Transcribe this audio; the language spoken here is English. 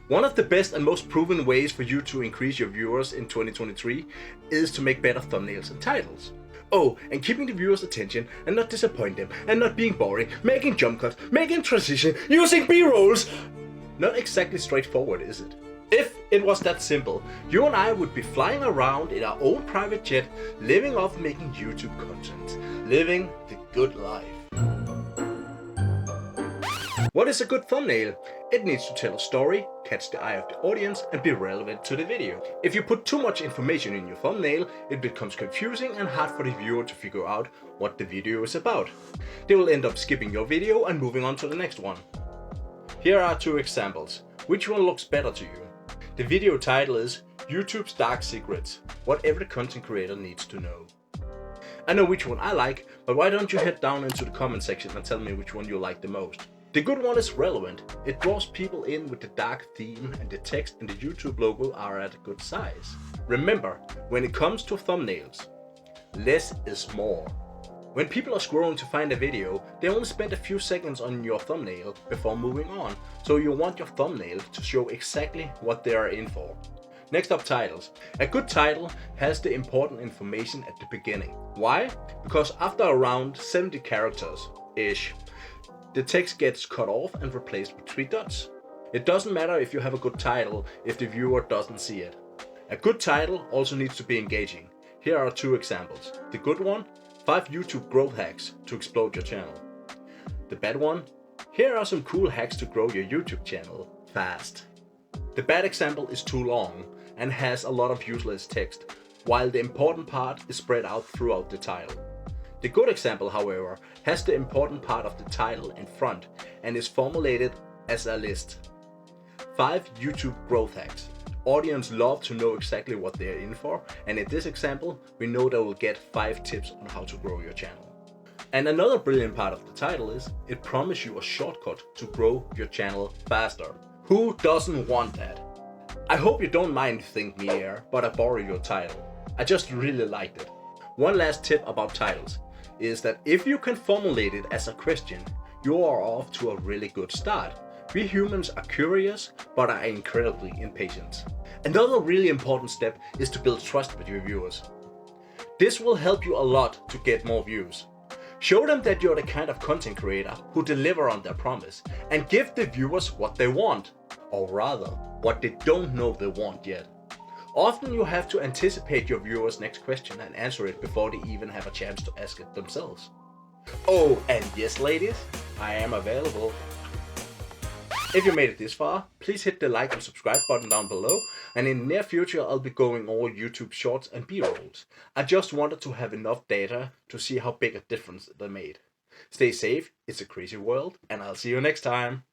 One of the best and most proven ways for you to increase your viewers in 2023 is to make better thumbnails and titles. Oh, and keeping the viewers' attention and not disappoint them and not being boring, making jump cuts, making transition, using B-rolls. Not exactly straightforward, is it? If it was that simple, you and I would be flying around in our own private jet, living off making YouTube content, living the good life. What is a good thumbnail? It needs to tell a story, catch the eye of the audience, and be relevant to the video. If you put too much information in your thumbnail, it becomes confusing and hard for the viewer to figure out what the video is about. They will end up skipping your video and moving on to the next one. Here are two examples. Which one looks better to you? The video title is YouTube's Dark Secrets, what every content creator needs to know. I know which one I like, but why don't you head down into the comment section and tell me which one you like the most. The good one is relevant. It draws people in with the dark theme, and the text and the YouTube logo are at a good size. Remember, when it comes to thumbnails, less is more. When people are scrolling to find a video, they only spend a few seconds on your thumbnail before moving on, so you want your thumbnail to show exactly what they are in for. Next up, titles. A good title has the important information at the beginning. Why? Because after around 70 characters-ish, the text gets cut off and replaced with 3 dots. It doesn't matter if you have a good title if the viewer doesn't see it. A good title also needs to be engaging. Here are 2 examples. The good one, 5 YouTube growth hacks to explode your channel. The bad one, here are some cool hacks to grow your YouTube channel fast. The bad example is too long and has a lot of useless text, while the important part is spread out throughout the title. The good example, however, has the important part of the title in front and is formulated as a list. 5 YouTube growth hacks. Audience love to know exactly what they are in for, and in this example, we know they will get 5 tips on how to grow your channel. And another brilliant part of the title is, it promises you a shortcut to grow your channel faster. Who doesn't want that? I hope you don't mind Think Me Air, but I borrow your title. I just really liked it. One last tip about titles is that if you can formulate it as a question, you are off to a really good start. We humans are curious, but are incredibly impatient. Another really important step is to build trust with your viewers. This will help you a lot to get more views. Show them that you're the kind of content creator who deliver on their promise, and give the viewers what they want, or rather, what they don't know they want yet. Often you have to anticipate your viewers' next question and answer it before they even have a chance to ask it themselves. Oh, and yes ladies, I am available. If you made it this far, please hit the like and subscribe button down below, and in the near future I'll be going all YouTube shorts and B-rolls. I just wanted to have enough data to see how big a difference they made. Stay safe, it's a crazy world, and I'll see you next time.